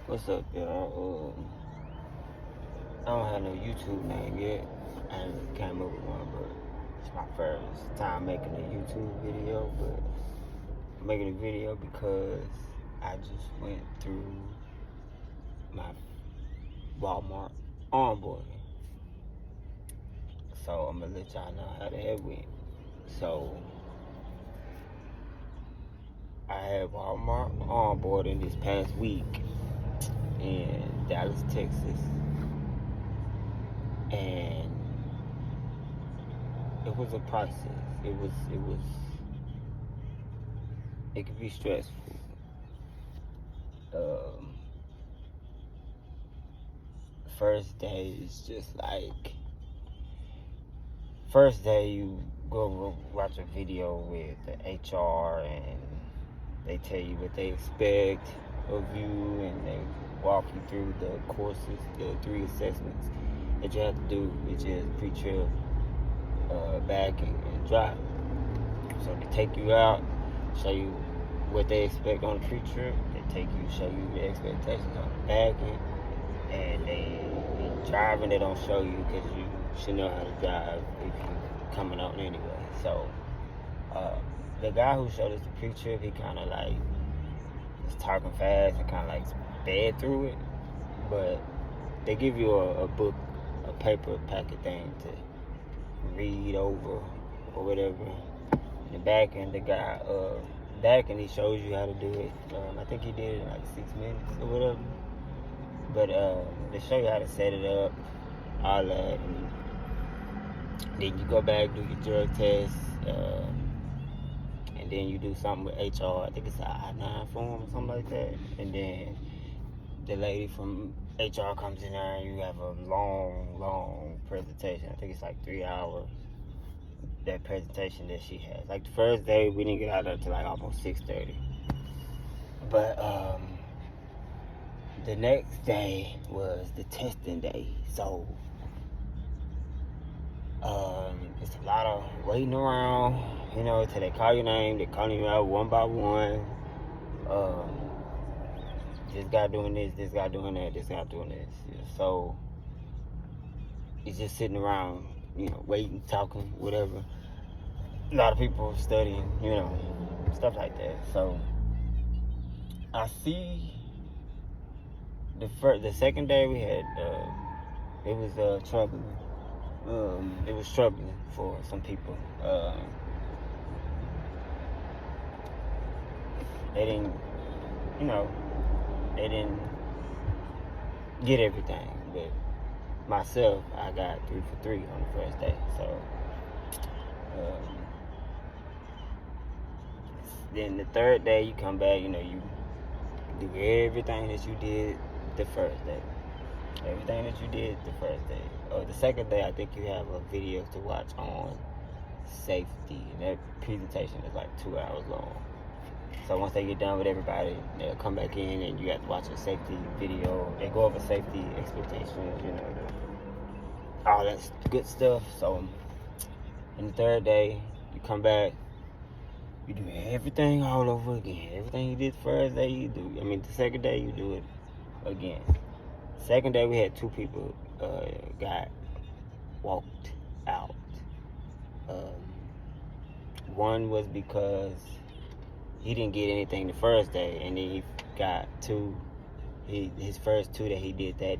What's up, y'all? I don't have no YouTube name yet. I ain't came up with one, but it's my first time making a YouTube video. But I'm making a video because I just went through my Walmart onboarding. So I'm gonna let y'all know how that went. So I had Walmart onboarding this past week in Dallas, Texas. And it was a process. It could be stressful. First day is just like, first day you go watch a video with the HR and they tell you what they expect of you and they walk you through the courses, the 3 assessments that you have to do, which is pre-trip, back and drive. So they take you out, show you what they expect on the pre-trip. They show you the expectations on the back end, and in driving they don't show you because you should know how to drive if you're coming out anyway. So the guy who showed us the pre-trip, he kind of like was talking fast and kind of like sped through it, but they give you a book, a paper packet thing to read over or whatever. In the back end, the guy back and he shows you how to do it. I think he did it in like 6 minutes or whatever. But they show you how to set it up, all that, and then you go back, do your drug test, and then you do something with HR. I think it's an I-9 form or something like that. And then the lady from HR comes in there and you have a long presentation. I think it's like 3 hours, that presentation that she has. Like the first day, we didn't get out there till like almost 6:30. But the next day was the testing day. So it's a lot of waiting around, till they call your name. They calling you out one by one. This guy doing this, this guy doing that, this guy doing this. So it's just sitting around, waiting, talking, whatever. A lot of people studying, stuff like that. So I see the second day we had, it was troubling. It was troubling for some people. They didn't, they didn't get everything. But myself, I got 3 for 3 on the first day. So then the third day you come back, you do everything that you did the first day. Everything that you did the first day. The second day, I think you have a video to watch on safety. And that presentation is like 2 hours long. So once they get done with everybody, they'll come back in and you have to watch a safety video. They go over safety expectations, all that good stuff. So in the third day, you come back, you do everything all over again. Everything you did the first day, you do. The second day, you do it again. Second day, we had 2 people got walked out. One was because he didn't get anything the first day, and then he got 2. His first 2 that he did that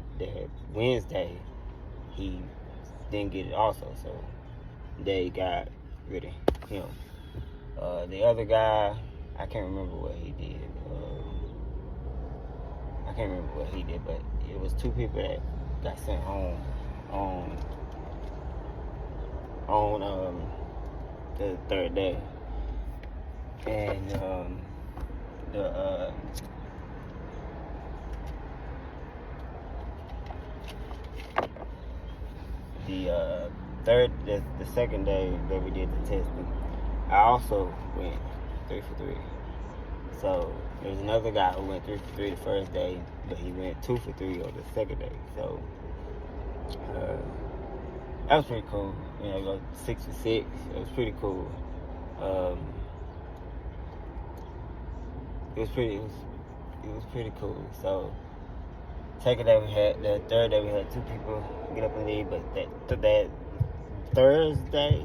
Wednesday, he didn't get it also. So they got rid of him. The other guy, I can't remember what he did. But it was 2 people that got sent home on the third day. And the second day that we did the testing, I also went 3 for 3. So there's another guy who went 3 for 3 the first day, but he went 2 for 3 on the second day. So that was pretty cool. Go 6 for 6. It was pretty cool. It was pretty cool. So Second day we had, the third day we had 2 people get up and leave, but that Thursday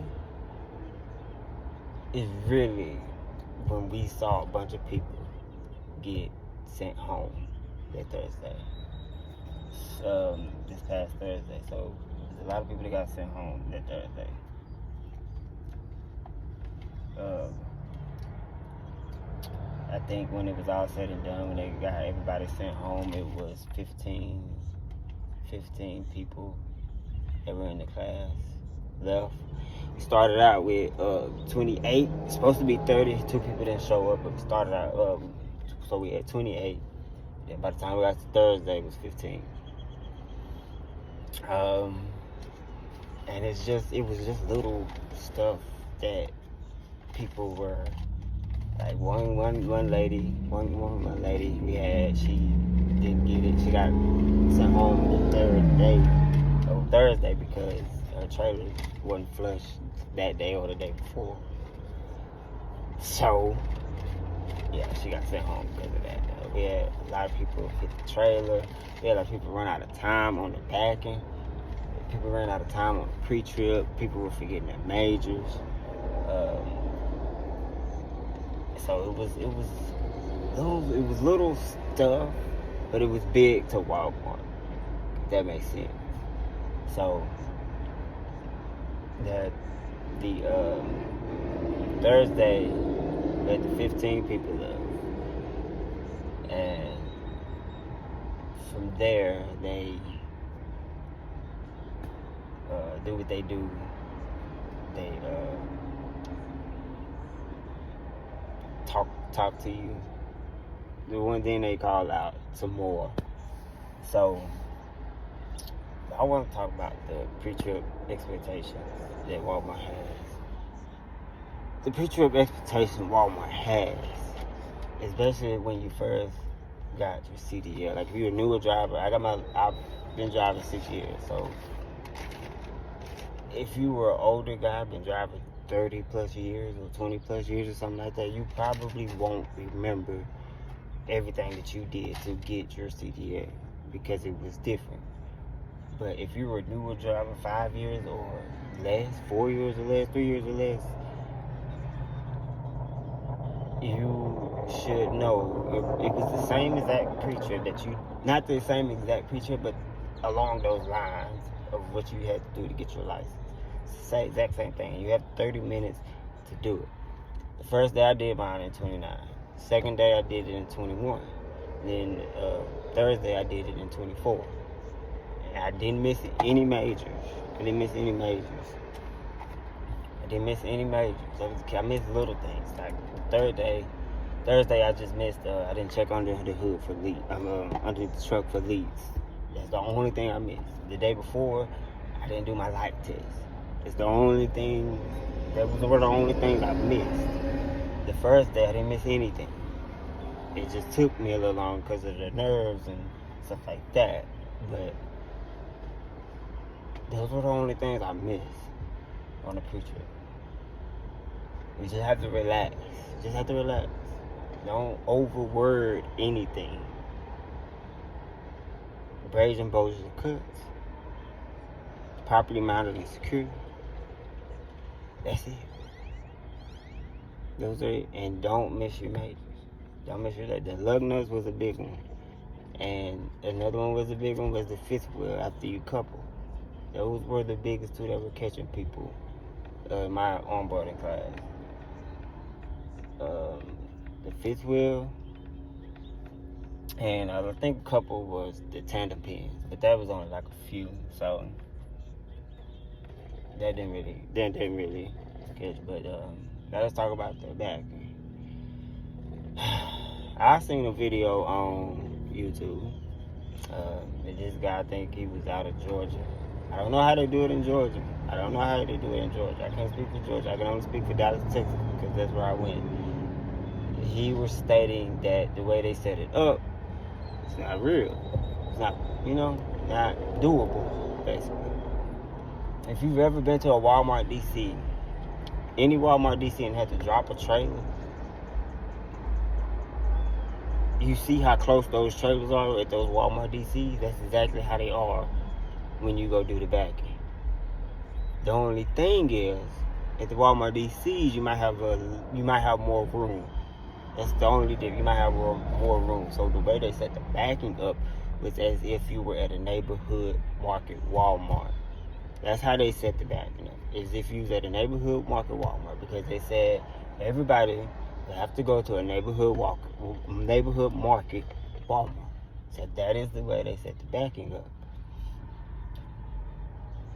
is really when we saw a bunch of people get sent home that Thursday. This past Thursday. So there's a lot of people that got sent home that Thursday. I think when it was all said and done, when they got everybody sent home, it was 15 people that were in the class left. We started out with 28. It's supposed to be 30. 2 people didn't show up, but we started out, so we had 28. And by the time we got to Thursday, it was 15. And it was just little stuff that people were like, one lady we had, she didn't get it. She got sent home the Thursday because her trailer wasn't flushed that day or the day before. So yeah, she got sent home because of that. We had a lot of people hit the trailer. We had a lot of people run out of time on the packing. People ran out of time on the pre-trip. People were forgetting their majors. So it was little stuff, but it was big to Walmart. If that makes sense. So the Thursday, we had the 15 people left. And from there, they do what they do. They talk to you. The one thing they call out some more. So I want to talk about the pre-trip expectations that Walmart has. The pre-trip expectation Walmart has, especially when you first got your CDL. Like if you're a newer driver, I've been driving 6 years. So if you were an older guy, been driving 30 plus years or 20 plus years or something like that, you probably won't remember everything that you did to get your CDL because it was different. But if you were a newer driver, 5 years or less, 4 years or less, 3 years or less, you should know it was the same exact pre-trip that you, not the same exact pre-trip, but along those lines of what you had to do to get your license. Exact same thing. You have 30 minutes to do it. The first day I did mine in 29. Second day I did it in 21. Then Thursday I did it in 24. And I didn't miss any majors. I didn't miss any majors. I missed little things. Like Thursday I just missed. I didn't check under the hood for leaks. Under the truck for leaks. That's the only thing I missed. The day before, I didn't do my light test. It's the only thing. That was one of the only things I missed. The first day I didn't miss anything. It just took me a little long because of the nerves and stuff like that. But those were the only things I missed on the pre-trip. You just have to relax. Don't overword anything. Braids and bows and cuts. Properly mounted and secure. That's it. Those are it. And don't miss your majors. Don't miss your majors. The lug nuts was a big one. And another one was a big one was the fifth wheel after you couple. Those were the biggest two that were catching people in my onboarding class. The fifth wheel, and I think a couple was the tandem pins, but that was only like a few, so that didn't really catch. But let's talk about the back. I seen a video on YouTube. This guy, I think he was out of Georgia. I don't know how they do it in Georgia. I can't speak for Georgia. I can only speak for Dallas, Texas, because that's where I went. He was stating that the way they set it up, it's not real. It's not, not doable, basically. If you've ever been to a Walmart DC, any Walmart DC, and had to drop a trailer, you see how close those trailers are at those Walmart DCs? That's exactly how they are when you go do the backing. The only thing is, at the Walmart DCs, you might have more room. That's the only thing. You might have more room. So the way they set the backing up was as if you were at a neighborhood market Walmart. That's how they set the backing up. As if you was at a neighborhood market Walmart, because they said everybody will have to go to a neighborhood market Walmart. So that is the way they set the backing up.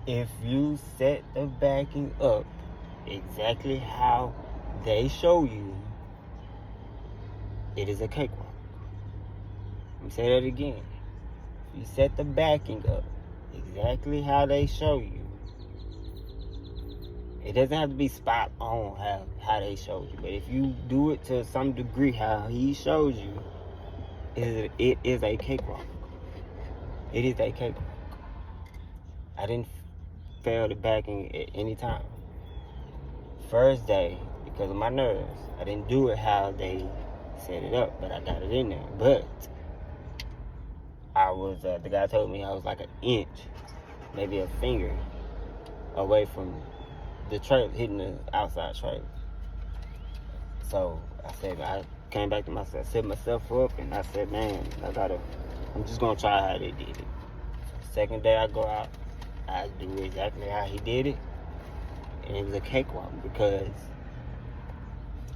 If you set the backing up exactly how they show you, it is a cakewalk. Let me say that again. If you set the backing up exactly how they show you, it doesn't have to be spot on how they showed you, but if you do it to some degree how he shows you, it is a cakewalk. It is a cakewalk. I didn't fail the backing at any time. First day, because of my nerves, I didn't do it how they set it up, but I got it in there. But I was, the guy told me I was like an inch, maybe a finger away from the trailer, hitting the outside trailer. So I came back to myself, set myself up, and I said, man, I'm just gonna try how they did it. Second day I go out, I do exactly how he did it, and it was a cakewalk because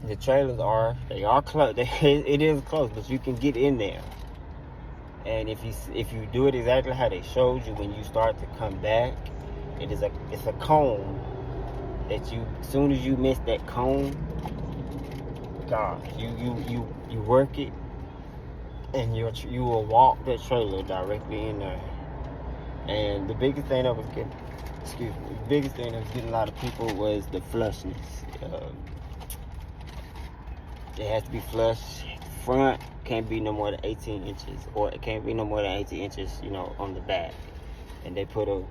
the trailers are close. It is close, but you can get in there. And if you do it exactly how they showed you, when you start to come back, it's a cone that as soon as you miss that cone, God, you work it, and you will walk that trailer directly in there. And the biggest thing that was getting a lot of people was the flushness. It has to be flush. Front can't be no more than 18 inches, or it can't be no more than 18 inches, on the back. And they put a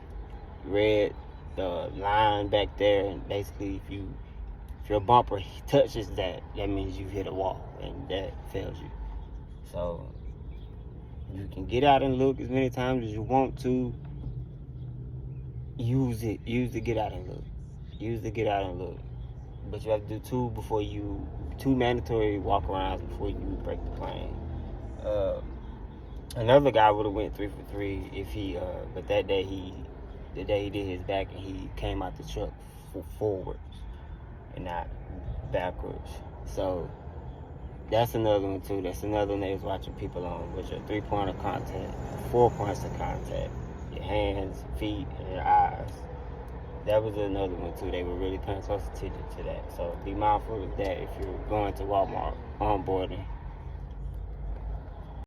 red line back there, and basically if your bumper touches that means you hit a wall, and that fails you. So you can get out and look as many times as you want to. Use the get out and look. But you have to do two mandatory walk arounds before you break the plane. Another guy would have went 3 for 3 if but the day he did his back, and he came out the truck forwards and not backwards. So that's another one too. That's another one they was watching people on, with your 3-point of contact, 4 points of contact, your hands, feet, and your eyes. That was another one too. They were really paying close attention to that. So be mindful of that if you're going to Walmart onboarding.